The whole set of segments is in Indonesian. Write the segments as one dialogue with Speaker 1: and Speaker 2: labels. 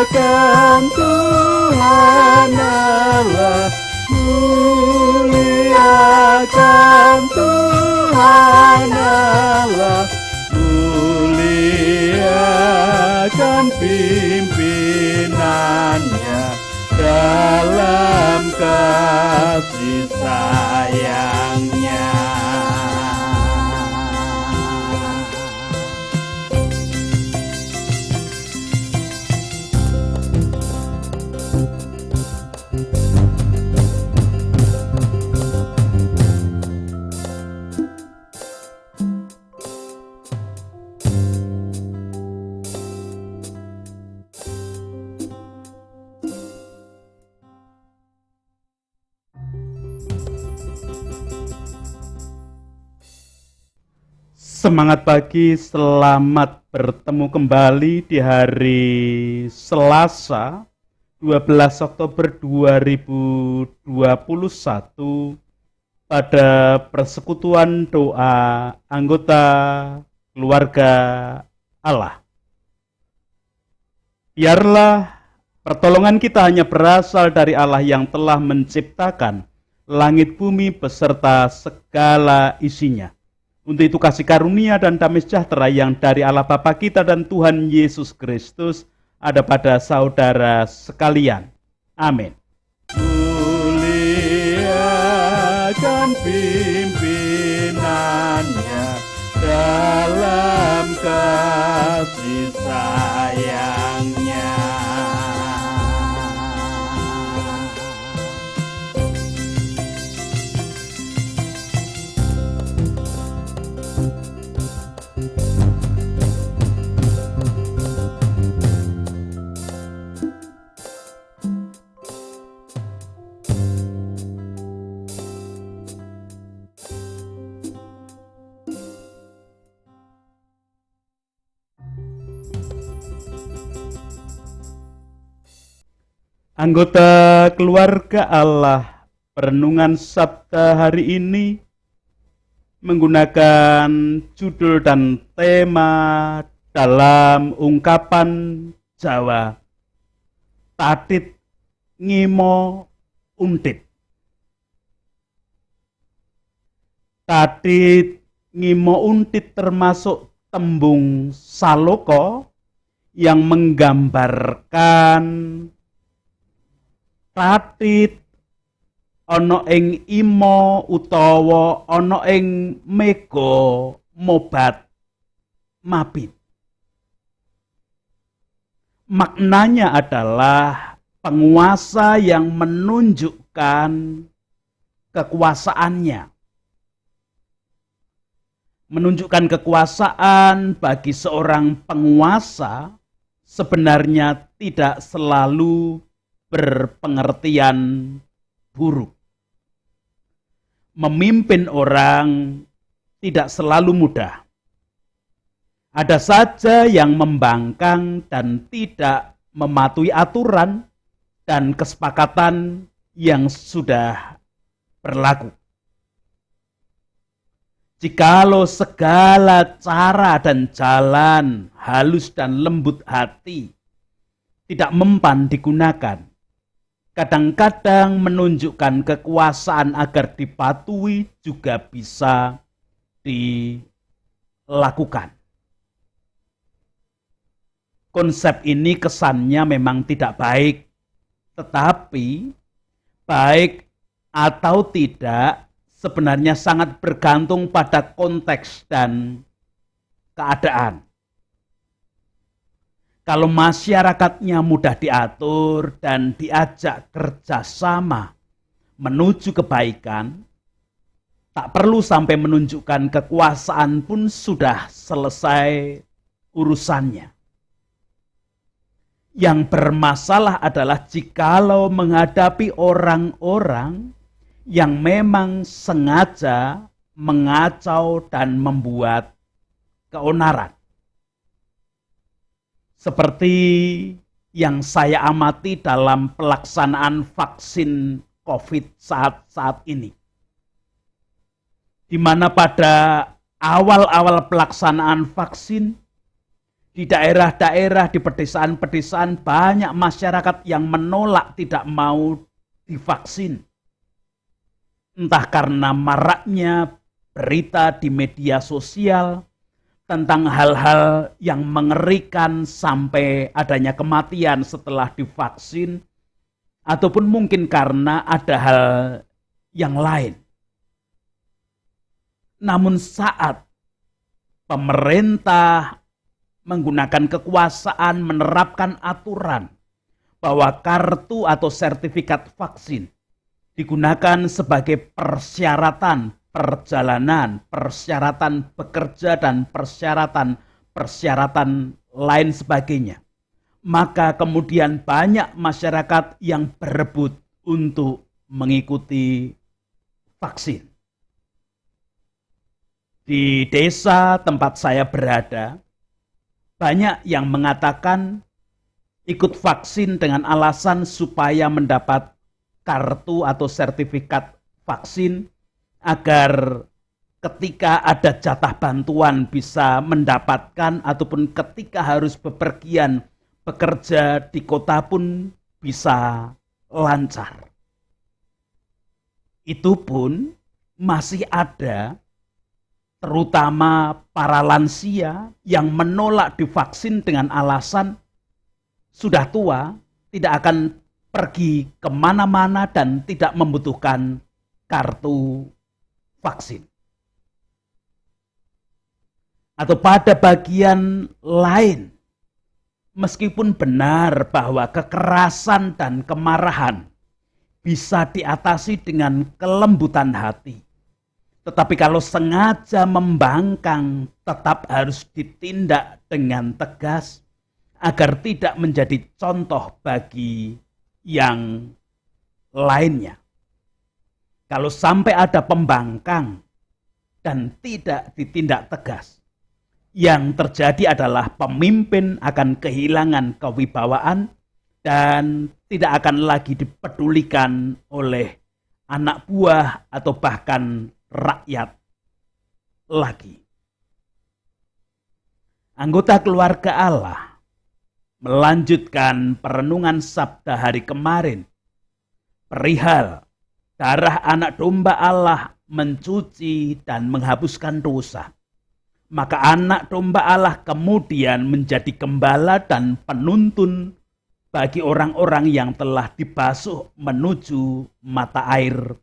Speaker 1: Muliakan Tuhan Allah, muliakan Tuhan Allah, muliakan pimpinannya dalam kasih sayangnya. Semangat pagi, selamat bertemu kembali di hari Selasa 12 Oktober 2021 pada persekutuan doa anggota keluarga Allah. Biarlah pertolongan kita hanya berasal dari Allah yang telah menciptakan langit bumi beserta segala isinya. Untuk itu kasih karunia dan damai sejahtera yang dari Allah Bapa kita dan Tuhan Yesus Kristus ada pada saudara sekalian. Amin. Muliakan pimpinannya dalam kasih sayangnya. Anggota keluarga Allah, perenungan Sabda hari ini menggunakan judul dan tema dalam ungkapan Jawa, Tatit Ngimo Untit. Tatit Ngimo Untit termasuk tembung saloko yang menggambarkan tatit ana ing imo utawa ana ing mega mobat mabit. Maknanya adalah penguasa yang menunjukkan kekuasaannya. Menunjukkan kekuasaan bagi seorang penguasa sebenarnya tidak selalu berpengertian buruk. Memimpin orang tidak selalu mudah. Ada saja yang membangkang dan tidak mematuhi aturan dan kesepakatan yang sudah berlaku. Jikalau segala cara dan jalan halus dan lembut hati tidak mempan digunakan, kadang-kadang menunjukkan kekuasaan agar dipatuhi juga bisa dilakukan. Konsep ini kesannya memang tidak baik, tetapi baik atau tidak sebenarnya sangat bergantung pada konteks dan keadaan. Kalau masyarakatnya mudah diatur dan diajak kerjasama menuju kebaikan, tak perlu sampai menunjukkan kekuasaan pun sudah selesai urusannya. Yang bermasalah adalah jikalau menghadapi orang-orang yang memang sengaja mengacau dan membuat keonaran. Seperti yang saya amati dalam pelaksanaan vaksin COVID saat ini. Di mana pada awal-awal pelaksanaan vaksin, Di daerah-daerah, di pedesaan-pedesaan banyak masyarakat yang menolak, tidak mau divaksin. Entah karena maraknya berita di media sosial tentang hal-hal yang mengerikan sampai adanya kematian setelah divaksin, ataupun mungkin karena ada hal yang lain. Namun saat pemerintah menggunakan kekuasaan menerapkan aturan bahwa kartu atau sertifikat vaksin digunakan sebagai persyaratan perjalanan, persyaratan bekerja, dan persyaratan lain sebagainya, maka kemudian banyak masyarakat yang berebut untuk mengikuti vaksin. Di desa tempat saya berada, banyak yang mengatakan ikut vaksin dengan alasan supaya mendapat kartu atau sertifikat vaksin agar ketika ada jatah bantuan bisa mendapatkan, ataupun ketika harus bepergian bekerja di kota pun bisa lancar. Itu pun masih ada terutama para lansia yang menolak divaksin dengan alasan sudah tua, tidak akan pergi kemana-mana dan tidak membutuhkan kartu vaksin. Atau pada bagian lain, meskipun benar bahwa kekerasan dan kemarahan bisa diatasi dengan kelembutan hati, tetapi kalau sengaja membangkang, tetap harus ditindak dengan tegas agar tidak menjadi contoh bagi yang lainnya. Kalau sampai ada pembangkang dan tidak ditindak tegas, yang terjadi adalah pemimpin akan kehilangan kewibawaan dan tidak akan lagi dipedulikan oleh anak buah atau bahkan rakyat lagi. Anggota keluarga Allah melanjutkan perenungan sabda hari kemarin perihal darah anak domba Allah mencuci dan menghapuskan dosa. Maka anak domba Allah kemudian menjadi gembala dan penuntun bagi orang-orang yang telah dibasuh menuju mata air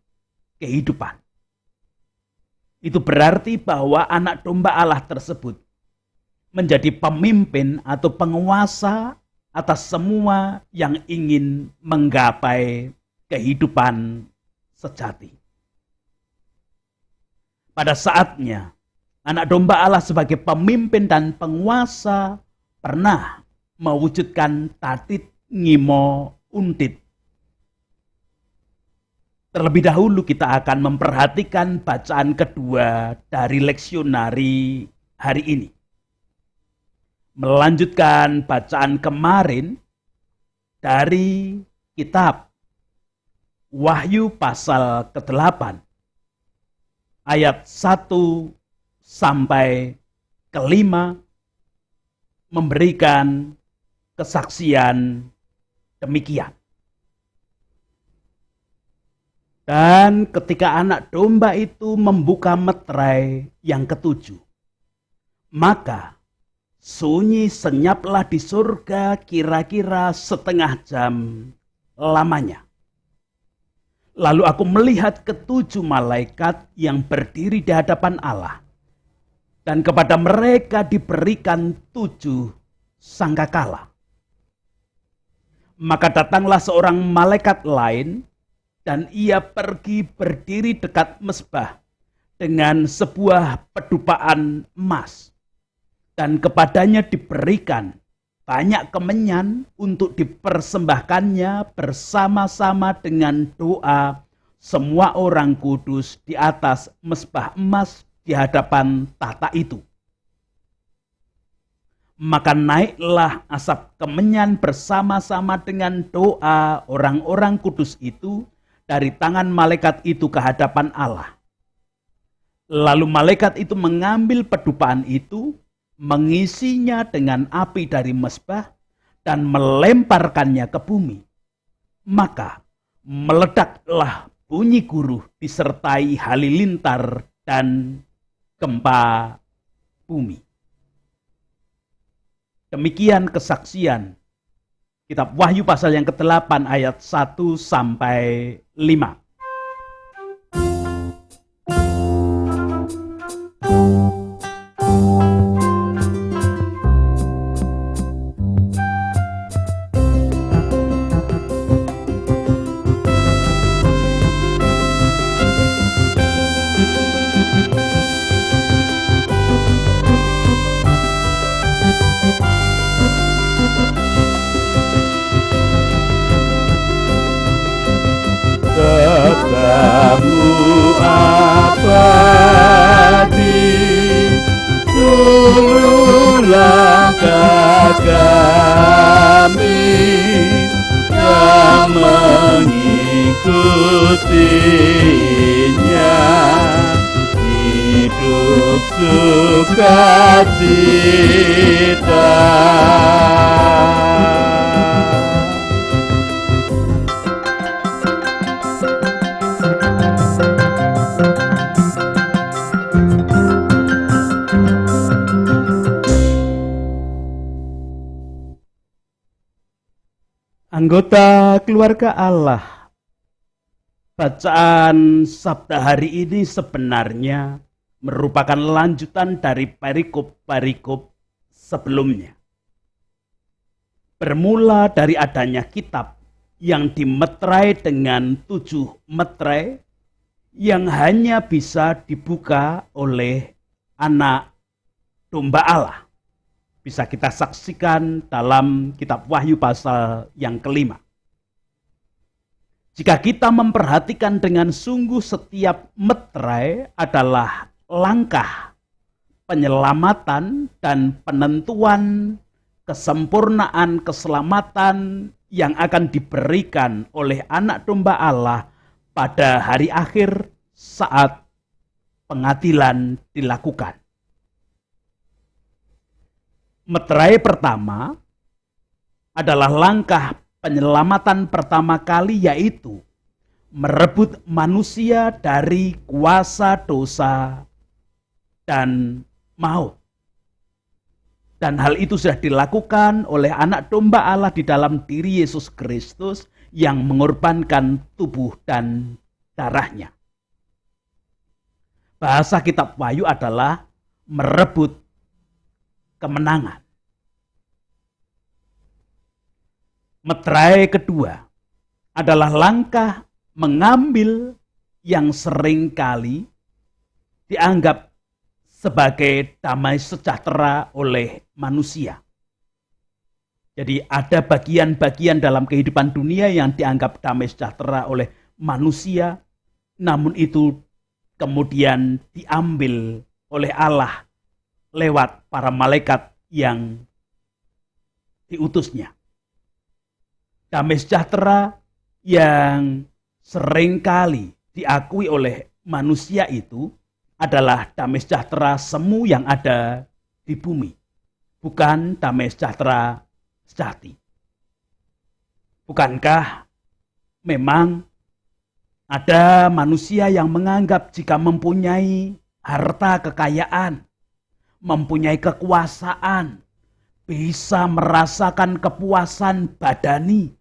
Speaker 1: kehidupan. Itu berarti bahwa anak domba Allah tersebut menjadi pemimpin atau penguasa atas semua yang ingin menggapai kehidupan sejati. Pada saatnya, anak domba Allah sebagai pemimpin dan penguasa pernah mewujudkan tatit ngimo undit. Terlebih dahulu kita akan memperhatikan bacaan kedua dari leksionari hari ini. Melanjutkan bacaan kemarin dari kitab Wahyu pasal ke-8 ayat 1 sampai ke-5 memberikan kesaksian demikian. Dan ketika anak domba itu membuka meterai yang ketujuh, maka sunyi senyaplah di surga kira-kira setengah jam lamanya. Lalu aku melihat ketujuh malaikat yang berdiri di hadapan Allah. Dan kepada mereka diberikan 7 sangkakala. Maka datanglah seorang malaikat lain, dan ia pergi berdiri dekat mezbah dengan sebuah pedupaan emas. Dan kepadanya diberikan banyak kemenyan untuk dipersembahkannya bersama-sama dengan doa semua orang kudus di atas mezbah emas di hadapan tahta itu. Maka naiklah asap kemenyan bersama-sama dengan doa orang-orang kudus itu dari tangan malaikat itu ke hadapan Allah. Lalu malaikat itu mengambil pedupaan itu, mengisinya dengan api dari mezbah dan melemparkannya ke bumi. Maka meledaklah bunyi guruh disertai halilintar dan gempa bumi. Demikian kesaksian Kitab Wahyu pasal yang ke-8 ayat 1 sampai 5. Katamu abadi, seluruh langkah kami yang mengikutinya, hidup sukacita. Anggota keluarga Allah, bacaan sabda hari ini sebenarnya merupakan lanjutan dari perikop-perikop sebelumnya. Bermula dari adanya kitab yang dimeterai dengan 7 meterai yang hanya bisa dibuka oleh anak domba Allah. Bisa kita saksikan dalam kitab Wahyu pasal yang ke-5. Jika kita memperhatikan dengan sungguh, setiap meterai adalah langkah penyelamatan dan penentuan kesempurnaan keselamatan yang akan diberikan oleh anak domba Allah pada hari akhir saat pengadilan dilakukan. Meterai pertama adalah langkah penyelamatan pertama kali, yaitu merebut manusia dari kuasa dosa dan maut. Dan hal itu sudah dilakukan oleh anak domba Allah di dalam diri Yesus Kristus yang mengorbankan tubuh dan darahnya. Bahasa kitab Wahyu adalah merebut kemenangan. Meterai kedua adalah langkah mengambil yang seringkali dianggap sebagai damai sejahtera oleh manusia. Jadi ada bagian-bagian dalam kehidupan dunia yang dianggap damai sejahtera oleh manusia, namun itu kemudian diambil oleh Allah lewat para malaikat yang diutusnya. Damai sejahtera yang seringkali diakui oleh manusia itu adalah damai sejahtera semu yang ada di bumi, bukan damai sejahtera sejati. Bukankah memang ada manusia yang menganggap jika mempunyai harta kekayaan, mempunyai kekuasaan, bisa merasakan kepuasan badani.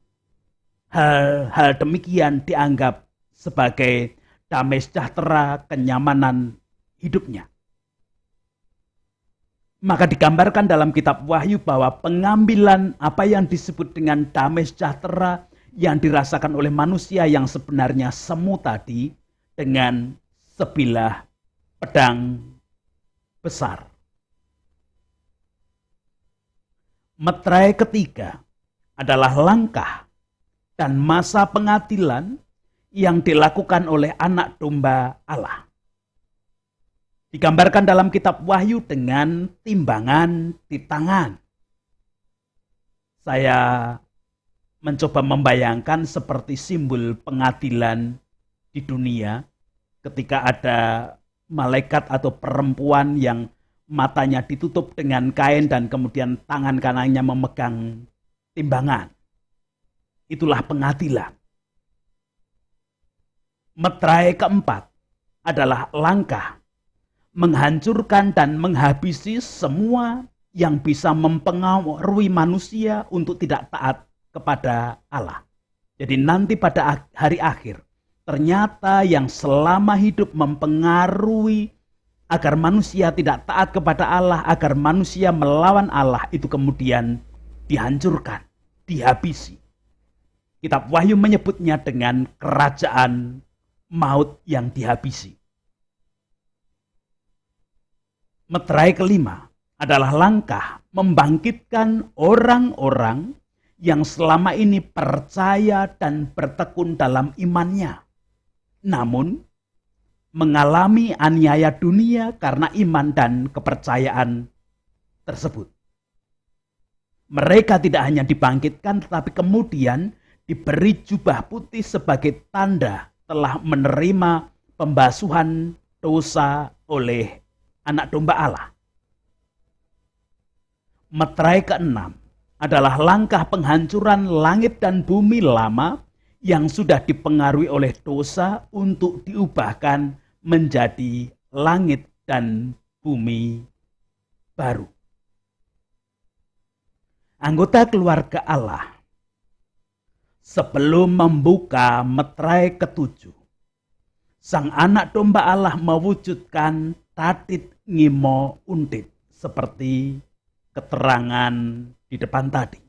Speaker 1: Hal demikian dianggap sebagai damai sejahtera, kenyamanan hidupnya. Maka digambarkan dalam kitab Wahyu bahwa pengambilan apa yang disebut dengan damai sejahtera yang dirasakan oleh manusia yang sebenarnya semu tadi dengan sebilah pedang besar. Meterai ketiga adalah langkah dan masa pengadilan yang dilakukan oleh anak domba Allah. Digambarkan dalam kitab Wahyu dengan timbangan di tangan. Saya mencoba membayangkan seperti simbol pengadilan di dunia ketika ada malaikat atau perempuan yang matanya ditutup dengan kain dan kemudian tangan kanannya memegang timbangan. Itulah pengadilan. Meterai keempat adalah langkah menghancurkan dan menghabisi semua yang bisa mempengaruhi manusia untuk tidak taat kepada Allah. Jadi nanti pada hari akhir, ternyata yang selama hidup mempengaruhi agar manusia tidak taat kepada Allah, agar manusia melawan Allah, itu kemudian dihancurkan, dihabisi. Kitab Wahyu menyebutnya dengan kerajaan maut yang dihabisi. Meterai kelima adalah langkah membangkitkan orang-orang yang selama ini percaya dan bertekun dalam imannya, namun mengalami aniaya dunia karena iman dan kepercayaan tersebut. Mereka tidak hanya dibangkitkan, tetapi kemudian diberi jubah putih sebagai tanda telah menerima pembasuhan dosa oleh Anak Domba Allah. Meterai keenam adalah langkah penghancuran langit dan bumi lama yang sudah dipengaruhi oleh dosa untuk diubahkan menjadi langit dan bumi baru. Anggota keluarga Allah, sebelum membuka meterai ketujuh, Sang Anak Domba Allah mewujudkan tatit ngimo undit seperti keterangan di depan tadi.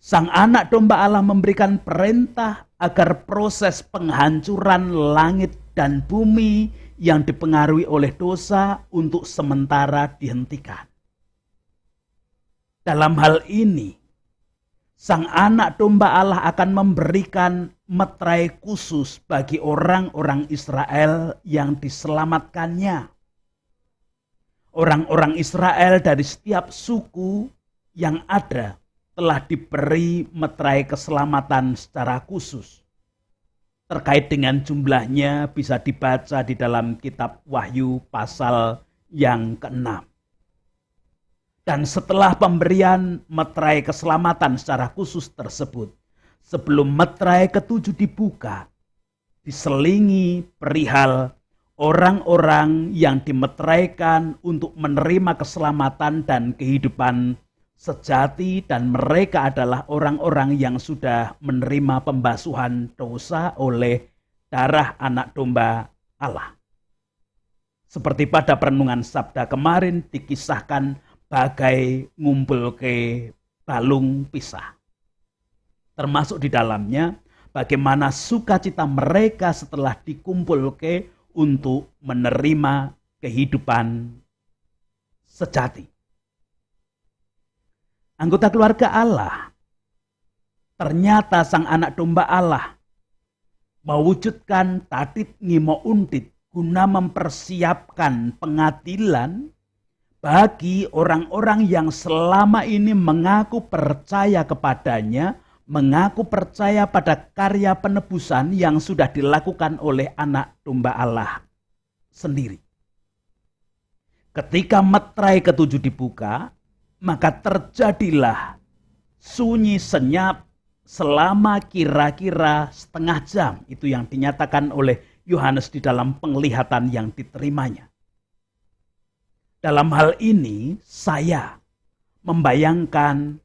Speaker 1: Sang Anak Domba Allah memberikan perintah agar proses penghancuran langit dan bumi yang dipengaruhi oleh dosa untuk sementara dihentikan. Dalam hal ini, Sang Anak Domba Allah akan memberikan meterai khusus bagi orang-orang Israel yang diselamatkannya. Orang-orang Israel dari setiap suku yang ada telah diberi meterai keselamatan secara khusus. Terkait dengan jumlahnya bisa dibaca di dalam kitab Wahyu pasal yang ke-6. Dan setelah pemberian meterai keselamatan secara khusus tersebut, sebelum meterai ketujuh dibuka, diselingi perihal orang-orang yang dimeteraikan untuk menerima keselamatan dan kehidupan sejati, dan mereka adalah orang-orang yang sudah menerima pembasuhan dosa oleh darah Anak Domba Allah. Seperti pada perenungan Sabda kemarin dikisahkan bagai ngumpul ke balung pisah. Termasuk di dalamnya bagaimana sukacita mereka setelah dikumpul ke untuk menerima kehidupan sejati. Anggota keluarga Allah, ternyata Sang Anak Domba Allah mewujudkan tatit ngimo undit guna mempersiapkan pengadilan bagi orang-orang yang selama ini mengaku percaya kepadanya, mengaku percaya pada karya penebusan yang sudah dilakukan oleh Anak Domba Allah sendiri. Ketika meterai ketujuh dibuka, maka terjadilah sunyi senyap selama kira-kira setengah jam. Itu yang dinyatakan oleh Yohanes di dalam penglihatan yang diterimanya. Dalam hal ini saya membayangkan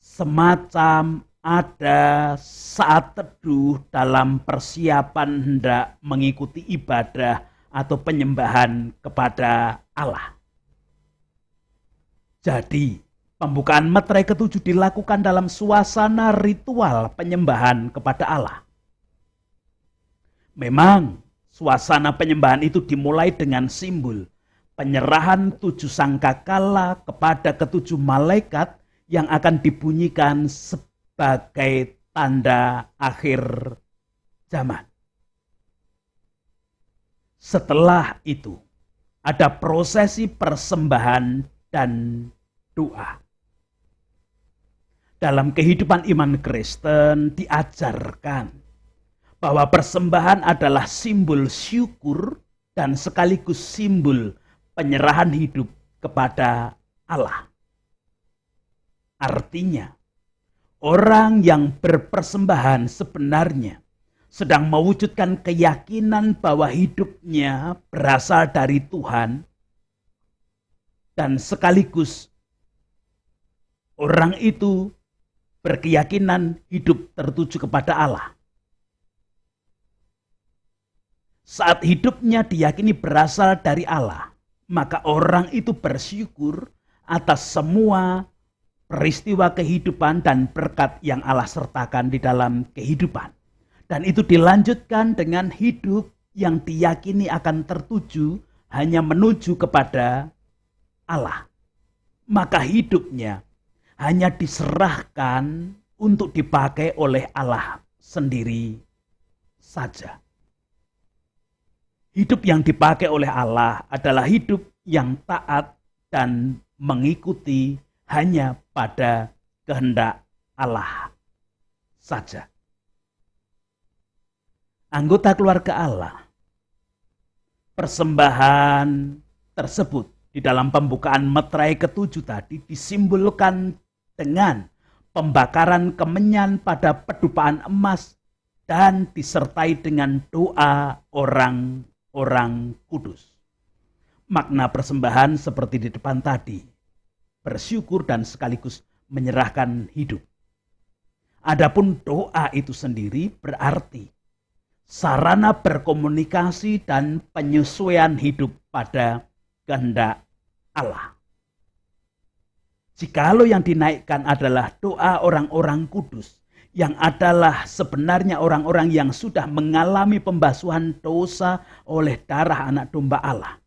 Speaker 1: semacam ada saat teduh dalam persiapan hendak mengikuti ibadah atau penyembahan kepada Allah. Jadi, pembukaan meterai ketujuh dilakukan dalam suasana ritual penyembahan kepada Allah. Memang, suasana penyembahan itu dimulai dengan simbol penyerahan 7 sangkakala kepada ketujuh malaikat yang akan dibunyikan sebagai tanda akhir zaman. Setelah itu, ada prosesi persembahan dan doa. Dalam kehidupan iman Kristen diajarkan bahwa persembahan adalah simbol syukur dan sekaligus simbol penyerahan hidup kepada Allah. Artinya, orang yang berpersembahan sebenarnya sedang mewujudkan keyakinan bahwa hidupnya berasal dari Tuhan, dan sekaligus orang itu berkeyakinan hidup tertuju kepada Allah. Saat hidupnya diyakini berasal dari Allah, maka orang itu bersyukur atas semua peristiwa kehidupan dan berkat yang Allah sertakan di dalam kehidupan. Dan itu dilanjutkan dengan hidup yang diyakini akan tertuju hanya menuju kepada Allah. Maka hidupnya hanya diserahkan untuk dipakai oleh Allah sendiri saja. Hidup yang dipakai oleh Allah adalah hidup yang taat dan mengikuti hanya pada kehendak Allah saja. Anggota keluarga Allah, persembahan tersebut di dalam pembukaan meterai ke-7 tadi disimbolkan dengan pembakaran kemenyan pada pedupaan emas dan disertai dengan doa orang-orang kudus. Makna persembahan seperti di depan tadi, bersyukur dan sekaligus menyerahkan hidup. Adapun doa itu sendiri berarti sarana berkomunikasi dan penyesuaian hidup pada kehendak Allah. Jikalau yang dinaikkan adalah doa orang-orang kudus, yang adalah sebenarnya orang-orang yang sudah mengalami pembasuhan dosa oleh darah anak domba Allah,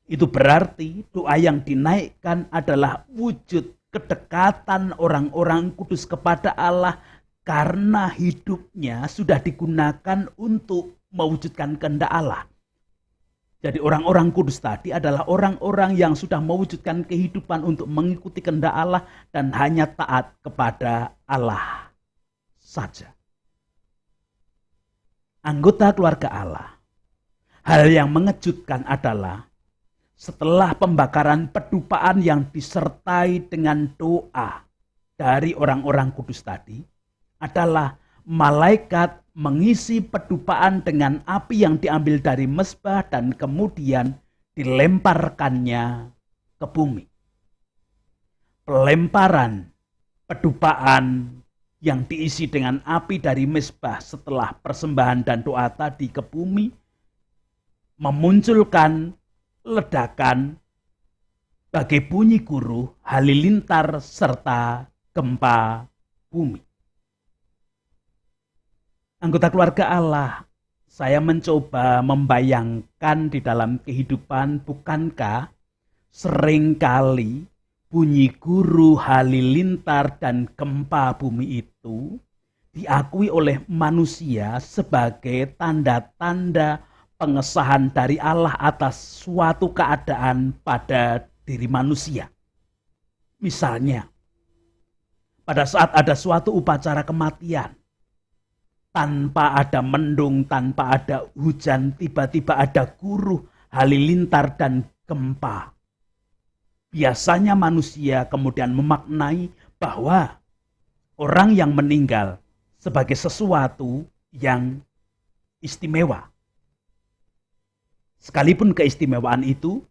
Speaker 1: itu berarti doa yang dinaikkan adalah wujud kedekatan orang-orang kudus kepada Allah karena hidupnya sudah digunakan untuk mewujudkan kehendak Allah. Jadi orang-orang kudus tadi adalah orang-orang yang sudah mewujudkan kehidupan untuk mengikuti kehendak Allah dan hanya taat kepada Allah saja. Anggota keluarga Allah, hal yang mengejutkan adalah setelah pembakaran pedupaan yang disertai dengan doa dari orang-orang kudus tadi, adalah malaikat mengisi pedupaan dengan api yang diambil dari mezbah dan kemudian dilemparkannya ke bumi. Pelemparan pedupaan yang diisi dengan api dari mezbah setelah persembahan dan doa tadi ke bumi memunculkan ledakan bagai bunyi guruh, halilintar serta gempa bumi. Anggota keluarga Allah, saya mencoba membayangkan di dalam kehidupan, bukankah seringkali bunyi guruh, halilintar dan gempa bumi itu diakui oleh manusia sebagai tanda-tanda pengesahan dari Allah atas suatu keadaan pada diri manusia. Misalnya, pada saat ada suatu upacara kematian, tanpa ada mendung, tanpa ada hujan, tiba-tiba ada guruh, halilintar dan gempa. Biasanya manusia kemudian memaknai bahwa orang yang meninggal sebagai sesuatu yang istimewa. Sekalipun keistimewaan itu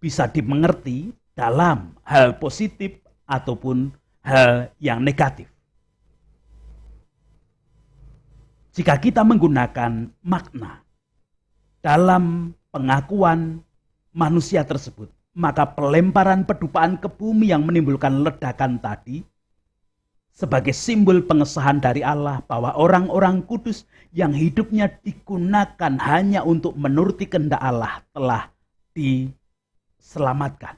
Speaker 1: bisa dimengerti dalam hal positif ataupun hal yang negatif. Jika kita menggunakan makna dalam pengakuan manusia tersebut, maka pelemparan pedupaan ke bumi yang menimbulkan ledakan tadi sebagai simbol pengesahan dari Allah bahwa orang-orang kudus yang hidupnya digunakan hanya untuk menuruti kehendak Allah telah diselamatkan.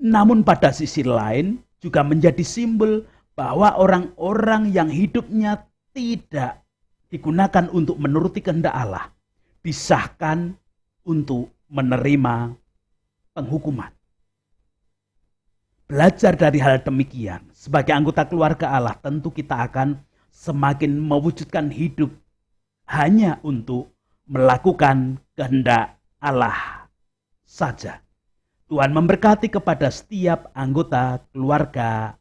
Speaker 1: Namun pada sisi lain juga menjadi simbol bahwa orang-orang yang hidupnya tidak digunakan untuk menuruti kehendak Allah disahkan untuk menerima penghukuman. Belajar dari hal demikian, sebagai anggota keluarga Allah tentu kita akan semakin mewujudkan hidup hanya untuk melakukan kehendak Allah saja. Tuhan memberkati kepada setiap anggota keluarga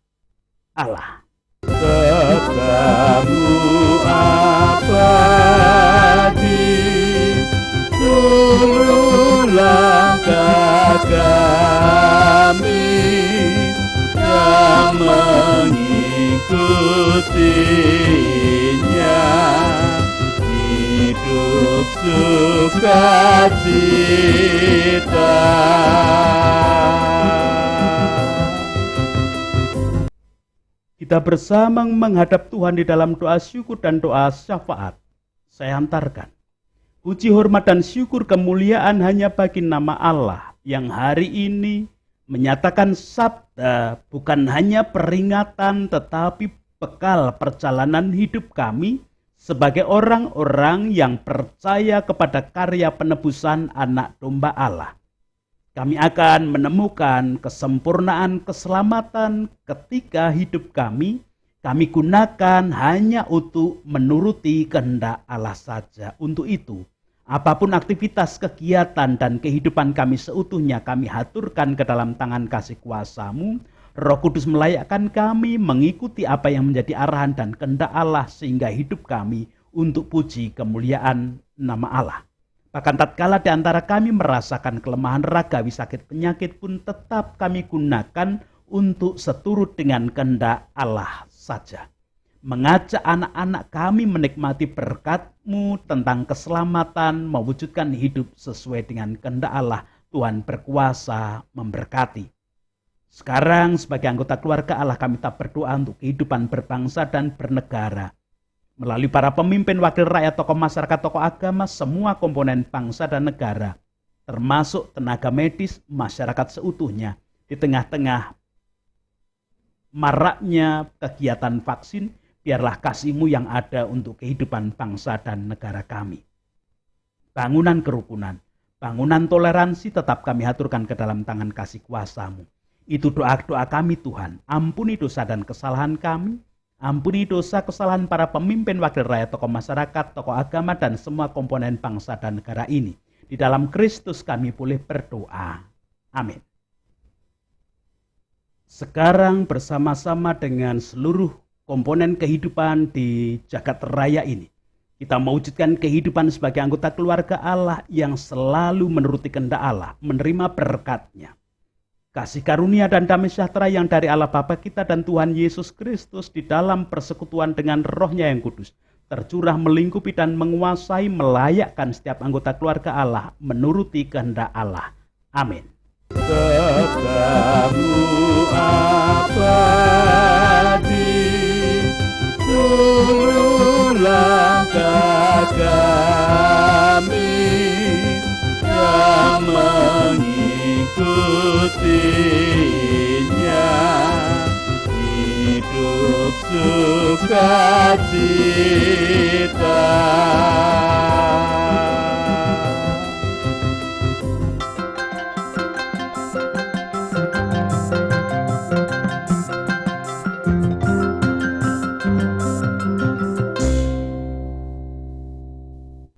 Speaker 1: Allah.
Speaker 2: Katamu abadi, seluruh langkah kami yang mengikutinya, hidup sukacita.
Speaker 1: Kita bersama menghadap Tuhan di dalam doa syukur dan doa syafaat. Saya hantarkan. Puji, hormat, dan syukur kemuliaan hanya bagi nama Allah yang hari ini menyatakan sabda bukan hanya peringatan tetapi bekal perjalanan hidup kami sebagai orang-orang yang percaya kepada karya penebusan Anak Domba Allah. Kami akan menemukan kesempurnaan keselamatan ketika hidup kami gunakan hanya untuk menuruti kehendak Allah saja. Untuk itu, apapun aktivitas, kegiatan, dan kehidupan kami seutuhnya kami haturkan ke dalam tangan kasih kuasa-Mu. Roh Kudus melayakkan kami mengikuti apa yang menjadi arahan dan kehendak Allah sehingga hidup kami untuk puji kemuliaan nama Allah. Bahkan tatkala di antara kami merasakan kelemahan ragawi, sakit, penyakit pun tetap kami gunakan untuk seturut dengan kehendak Allah saja. Mengajak anak-anak kami menikmati berkat-Mu tentang keselamatan, mewujudkan hidup sesuai dengan kehendak Allah. Tuhan berkuasa memberkati. Sekarang sebagai anggota keluarga Allah kami tak berdoa untuk kehidupan berbangsa dan bernegara. Melalui para pemimpin, wakil rakyat, tokoh masyarakat, tokoh agama, semua komponen bangsa dan negara, termasuk tenaga medis, masyarakat seutuhnya, di tengah-tengah maraknya kegiatan vaksin, biarlah kasih-Mu yang ada untuk kehidupan bangsa dan negara kami. Bangunan kerukunan, bangunan toleransi tetap kami haturkan ke dalam tangan kasih kuasa-Mu. Itu doa-doa kami Tuhan, ampuni dosa dan kesalahan kami, ampuni dosa kesalahan para pemimpin, wakil rakyat, tokoh masyarakat, tokoh agama, dan semua komponen bangsa dan negara ini. Di dalam Kristus kami boleh berdoa. Amin. Sekarang bersama-sama dengan seluruh komponen kehidupan di jagat raya ini, kita mewujudkan kehidupan sebagai anggota keluarga Allah yang selalu menuruti kehendak Allah, menerima berkat-Nya. Kasih karunia dan damai sejahtera yang dari Allah Bapa kita dan Tuhan Yesus Kristus di dalam persekutuan dengan Roh-Nya yang kudus tercurah, melingkupi dan menguasai, melayakkan setiap anggota keluarga Allah menuruti kehendak Allah. Amin.
Speaker 2: Katamu abadi, seluruh langkah kami yang mengikutinya, hidup sukacita.